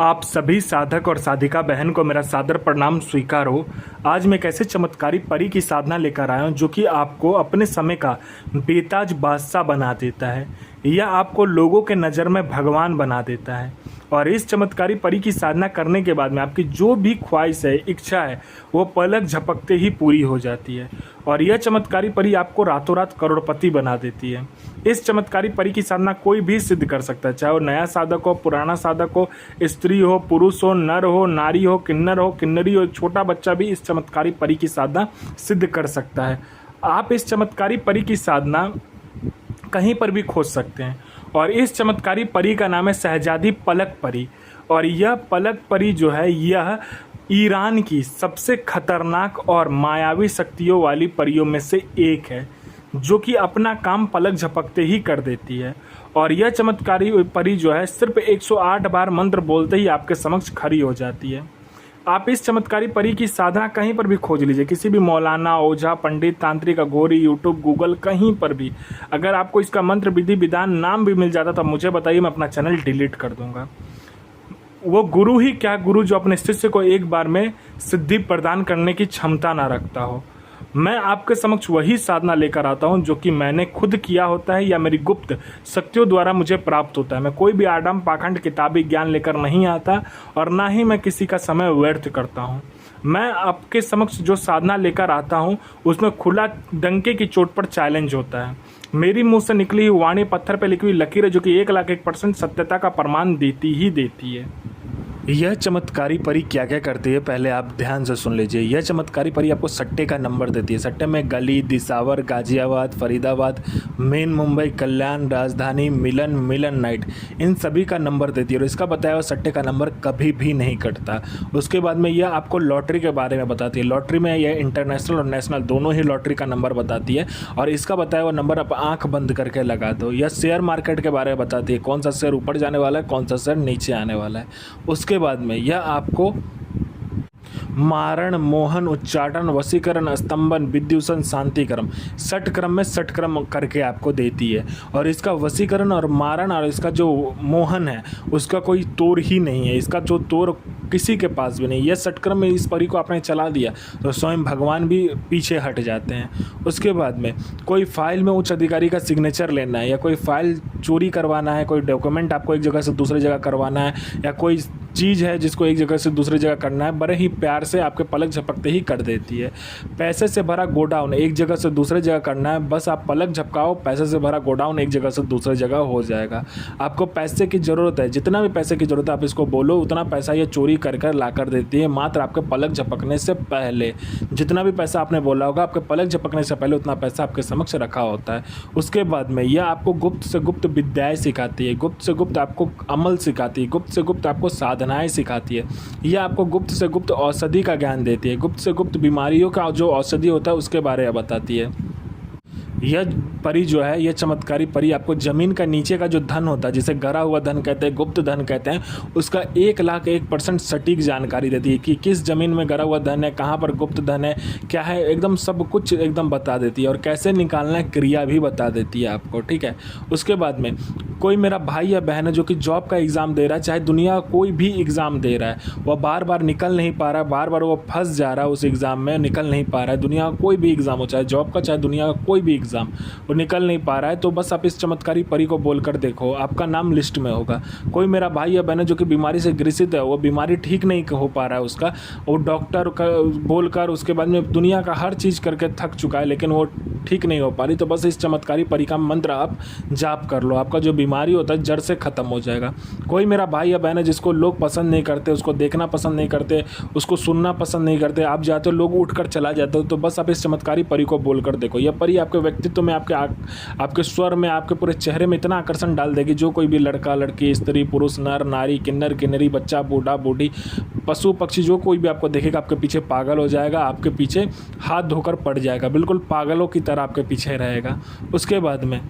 आप सभी साधक और साधिका बहन को मेरा सादर प्रणाम स्वीकार हो। आज मैं एक ऐसे चमत्कारी परी की साधना लेकर आया हूँ जो कि आपको अपने समय का बेताज बादशाह बना देता है या आपको लोगों के नज़र में भगवान बना देता है। और इस चमत्कारी परी की साधना करने के बाद में आपकी जो भी ख्वाहिश है, इच्छा है, वो पलक झपकते ही पूरी हो जाती है। और यह चमत्कारी परी आपको रातों रात करोड़पति बना देती है। इस चमत्कारी परी की साधना कोई भी सिद्ध कर सकता है, चाहे वो नया साधक हो, पुराना साधक हो, स्त्री हो, पुरुष हो, नर हो, नारी हो, किन्नरी हो, एक छोटा बच्चा भी इस चमत्कारी परी की साधना सिद्ध कर सकता है। आप इस चमत्कारी परी की साधना कहीं पर भी खोज सकते हैं। और इस चमत्कारी परी का नाम है शहजादी पलक परी। और यह पलक परी जो है, यह ईरान की सबसे खतरनाक और मायावी शक्तियों वाली परियों में से एक है, जो कि अपना काम पलक झपकते ही कर देती है। और यह चमत्कारी परी जो है, सिर्फ 108 बार मंत्र बोलते ही आपके समक्ष खड़ी हो जाती है। आप इस चमत्कारी परी की साधना कहीं पर भी खोज लीजिए, किसी भी मौलाना, ओझा, पंडित, तांत्रिक, अघोरी, यूट्यूब, गूगल, कहीं पर भी। अगर आपको इसका मंत्र, विधि, विधान, नाम भी मिल जाता तो मुझे बताइए, मैं अपना चैनल डिलीट कर दूंगा। वो गुरु ही क्या गुरु जो अपने शिष्य को एक बार में सिद्धि प्रदान करने की क्षमता ना रखता हो। मैं आपके समक्ष वही साधना लेकर आता हूं जो कि मैंने खुद किया होता है या मेरी गुप्त शक्तियों द्वारा मुझे प्राप्त होता है। मैं कोई भी आडम पाखंड किताबी ज्ञान लेकर नहीं आता और ना ही मैं किसी का समय व्यर्थ करता हूं। मैं आपके समक्ष जो साधना लेकर आता हूं उसमें खुला डंके की चोट पर चैलेंज होता है। मेरी मुंह से निकली हुई वाणी पत्थर पर लिखी हुई लकीर है जो कि 1,01% सत्यता का प्रमाण देती ही देती है। यह चमत्कारी परी क्या क्या करती है, पहले आप ध्यान से सुन लीजिए। यह चमत्कारी परी आपको सट्टे का नंबर देती है। सट्टे में गली, दिसावर, गाजियाबाद, फरीदाबाद, मेन मुंबई, कल्याण, राजधानी, मिलन नाइट, इन सभी का नंबर देती है। और इसका बताया हुआ सट्टे का नंबर कभी भी नहीं कटता। उसके बाद में यह आपको लॉटरी के बारे में बताती है। लॉटरी में यह इंटरनेशनल और नेशनल दोनों ही लॉटरी का नंबर बताती है। और इसका बताया हुआ नंबर आप आँख बंद करके लगा दो। यह शेयर मार्केट के बारे में बताती है, कौन सा शेयर ऊपर जाने वाला है, कौन सा शेयर नीचे आने वाला है। उसके बाद में यह आपको मारण, मोहन, उच्चाटन, वशीकरण, स्तंभन, विद्युषण, शांतिक्रम, षट क्रम में षट क्रम करके आपको देती है। और इसका वशीकरण और मारण और इसका जो मोहन है उसका कोई तोड़ ही नहीं है। इसका जो तोड़ किसी के पास भी नहीं। यह षट क्रम में इस परी को आपने चला दिया तो स्वयं भगवान भी पीछे हट जाते हैं। उसके बाद में कोई फाइल में उच्च अधिकारी का सिग्नेचर लेना है या कोई फाइल चोरी करवाना है, कोई डॉक्यूमेंट आपको एक जगह से दूसरी जगह करवाना है या कोई चीज़ है जिसको एक जगह से दूसरी जगह करना है, बड़े ही प्यार से आपके पलक झपकते ही कर देती है। पैसे से भरा गोडाउन एक जगह से दूसरी जगह करना है, बस आप पलक झपकाओ, पैसे से भरा गोडाउन एक जगह से दूसरी जगह हो जाएगा। आपको पैसे की ज़रूरत है, जितना भी पैसे की ज़रूरत है आप इसको बोलो, उतना पैसा ये चोरी कर कर ला कर देती है। मात्र आपके पलक झपकने से पहले जितना भी पैसा आपने बोला होगा, आपके पलक झपकने से पहले उतना पैसा आपके समक्ष रखा होता है। उसके बाद में यह आपको गुप्त से गुप्त विद्याएँ सिखाती है, गुप्त से गुप्त आपको अमल सिखाती है, गुप्त से गुप्त आपको साधनाएँ सिखाती है। यह आपको गुप्त से गुप्त औषधि का ज्ञान देती है, गुप्त से गुप्त बीमारियों का जो औषधि होता है उसके बारे में बताती है। यह परी जो है, यह चमत्कारी परी आपको ज़मीन का नीचे का जो धन होता है, जिसे गरा हुआ धन कहते हैं, गुप्त धन कहते हैं, उसका 1,01% सटीक जानकारी देती है कि किस ज़मीन में गरा हुआ धन है, कहाँ पर गुप्त धन है, क्या है, एकदम सब कुछ एकदम बता देती है। और कैसे निकालना है, क्रिया भी बता देती है आपको, ठीक है। उसके बाद में कोई मेरा भाई या बहन है जो कि जॉब का एग्ज़ाम दे रहा है, चाहे दुनिया कोई भी एग्ज़ाम दे रहा है, वह बार बार निकल नहीं पा रहा है, बार बार वो फंस जा रहा है उस एग्ज़ाम में, निकल नहीं पा रहा है। दुनिया का कोई भी एग्ज़ाम हो, चाहे जॉब का चाहे दुनिया का कोई भी एग्ज़ाम, वो निकल नहीं पा रहा है, तो बस आप इस चमत्कारी परी को बोलकर देखो, आपका नाम लिस्ट में होगा। कोई मेरा भाई या बहन है जो कि बीमारी से ग्रसित है, वो बीमारी ठीक नहीं हो पा रहा है उसका, वो डॉक्टर का बोलकर उसके बाद में दुनिया का हर चीज़ करके थक चुका है, लेकिन वो ठीक नहीं हो पा रही, तो बस इस चमत्कारी परी का मंत्र आप जाप कर लो, आपका जो बीमारी होता है जड़ से ख़त्म हो जाएगा। कोई मेरा भाई या बहन है जिसको लोग पसंद नहीं करते, उसको देखना पसंद नहीं करते, उसको सुनना पसंद नहीं करते, आप जाते हो लोग उठकर चला जाते हो, तो बस आप इस चमत्कारी परी को बोलकर देखो। यह परी आपके व्यक्तित्व में, आपके स्वर में, आपके पूरे चेहरे में इतना आकर्षण डाल देगी, जो कोई भी लड़का लड़की, स्त्री पुरुष, नर नारी, किन्नर किन्नरी, बच्चा बूढ़ा बूढ़ी, पशु पक्षी, जो कोई भी आपको देखेगा आपके पीछे पागल हो जाएगा, आपके पीछे हाथ धोकर पड़ जाएगा, बिल्कुल पागलों की तरह आपके पीछे रहेगा। उसके बाद में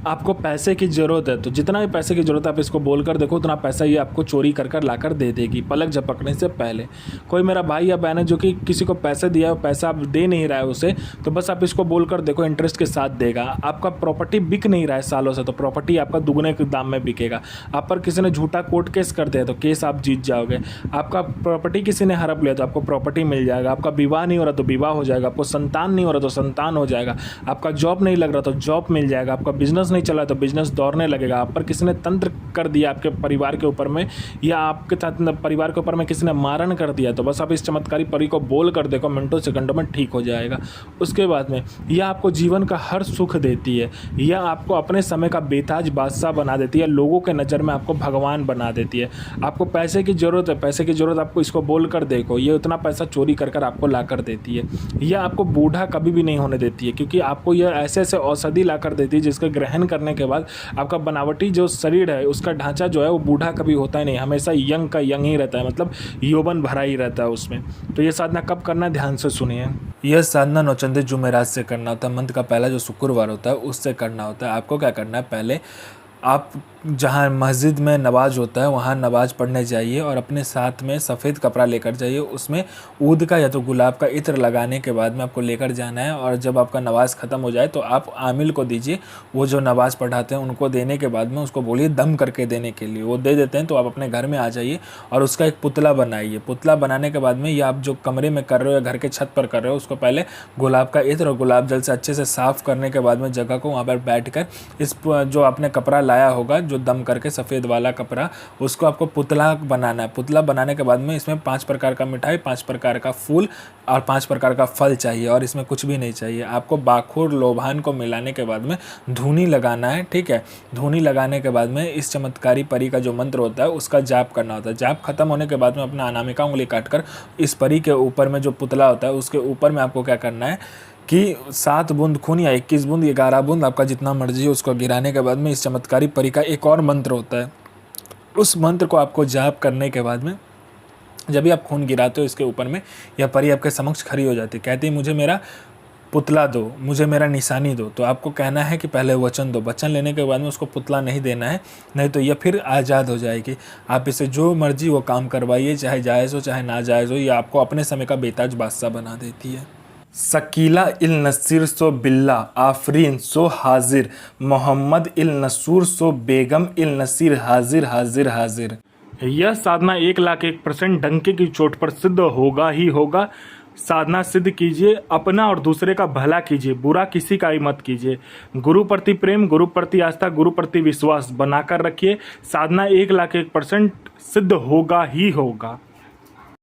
आपको पैसे की ज़रूरत है तो जितना भी पैसे की ज़रूरत है आप इसको बोल कर देखो, उतना पैसा ये आपको चोरी कर कर ला कर दे देगी पलक झपकने से पहले। कोई मेरा भाई या बहन है जो कि किसी को पैसे दिया है, पैसा आप दे नहीं रहा है उसे, तो बस आप इसको बोल कर देखो, इंटरेस्ट के साथ देगा। आपका प्रॉपर्टी बिक नहीं रहा है सालों से, तो प्रॉपर्टी आपका दुगने के दाम में बिकेगा। आप पर किसी ने झूठा कोर्ट केस कर दिया तो केस आप जीत जाओगे। आपका प्रॉपर्टी किसी ने हड़प लिया तो आपको प्रॉपर्टी मिल जाएगा। आपका विवाह नहीं हो रहा तो विवाह हो जाएगा। आपको संतान नहीं हो रहा तो संतान हो जाएगा। आपका जॉब नहीं लग रहा तो जॉब मिल जाएगा। आपका बिजनेस नहीं चला तो बिजनेस दौड़ने लगेगा। आप पर किसी ने तंत्र कर दिया आपके परिवार के ऊपर में, या आपके साथ परिवार के ऊपर में किसी ने मारण कर दिया, तो बस आप इस चमत्कारी परी को बोल कर देखो, मिनटों सेकंडों में ठीक हो जाएगा। उसके बाद में यह आपको जीवन का हर सुख देती है। यह आपको अपने समय का बेताज बादशाह बना देती है। लोगों के नज़र में आपको भगवान बना देती है। आपको पैसे की ज़रूरत है, पैसे की ज़रूरत आपको इसको बोल कर देखो, ये उतना पैसा चोरी कर कर आपको ला कर देती है। यह आपको बूढ़ा कभी भी नहीं होने देती है, क्योंकि आपको यह ऐसे ऐसे औषधि ला कर देती है जिसका ग्रहण करने के बाद आपका बनावटी जो शरीर है उसका ढांचा जो है वो बूढ़ा कभी होता ही नहीं, हमेशा यंग का यंग ही रहता है, मतलब यौवन भरा ही रहता है उसमें। तो ये साधना कब करना है, ध्यान से सुनिए। यह साधना नौचंदी जुमेरात से करना होता है। मंथ का पहला जो शुक्रवार होता है उससे करना होता है। आपको क्या करना है, पहले आप जहाँ मस्जिद में नमाज होता है वहाँ नमाज पढ़ने जाइए और अपने साथ में सफ़ेद कपड़ा लेकर जाइए। उसमें ऊद का या तो गुलाब का इत्र लगाने के बाद में आपको लेकर जाना है। और जब आपका नमाज ख़त्म हो जाए तो आप आमिल को दीजिए। वो जो नमाज पढ़ाते हैं उनको देने के बाद में उसको बोलिए दम करके देने के लिए, वो दे देते हैं। तो आप अपने घर में आ जाइए और उसका एक पुतला बनाइए। पुतला बनाने के बाद में या आप जो कमरे में कर रहे हो या घर के छत पर कर रहे हो, उसको पहले गुलाब का इत्र और गुलाब जल से अच्छे से साफ़ करने के बाद में जगह को वहाँ पर बैठ कर इस जो आपने कपड़ा लाया होगा, जो दम करके सफ़ेद वाला कपड़ा, उसको आपको पुतला बनाना है। पुतला बनाने के बाद में इसमें 5 प्रकार का मिठाई, 5 प्रकार का फूल और 5 प्रकार का फल चाहिए, और इसमें कुछ भी नहीं चाहिए। आपको बाखुर लोभान को मिलाने के बाद में धूनी लगाना है, ठीक है। धूनी लगाने के बाद में इस चमत्कारी परी का जो मंत्र होता है उसका जाप करना होता है। जाप खत्म होने के बाद में अपना अनामिका उंगली काटकर इस परी के ऊपर में जो पुतला होता है उसके ऊपर में आपको क्या करना है कि 7 बूंद खून या 21 बूंद 11 बूंद आपका जितना मर्जी है उसको गिराने के बाद में इस चमत्कारी परी का एक और मंत्र होता है। उस मंत्र को आपको जाप करने के बाद में जब भी आप खून गिराते हो इसके ऊपर में, यह परी आपके समक्ष खड़ी हो जाती है। कहती है मुझे मेरा पुतला दो, मुझे मेरा निशानी दो। तो आपको कहना है कि पहले वचन दो। वचन लेने के बाद में उसको पुतला नहीं देना है, नहीं तो यह फिर आज़ाद हो जाएगी। आप इसे जो मर्जी वो काम करवाइए, चाहे जायज़ हो चाहे ना जायज़ हो, यह आपको अपने समय का बेताज बादशाह बना देती है। शकीला इल नसीर सो बिल्ला आफरीन सो हाजिर, मोहम्मद इल नसूर सो बेगम इल नसीर हाजिर हाजिर हाजिर। यह साधना 1,01% डंके की चोट पर सिद्ध होगा ही होगा। साधना सिद्ध कीजिए, अपना और दूसरे का भला कीजिए, बुरा किसी का ही मत कीजिए। गुरु प्रति प्रेम, गुरु प्रति आस्था, गुरु प्रति विश्वास बनाकर रखिए। साधना 1,01% सिद्ध होगा ही होगा।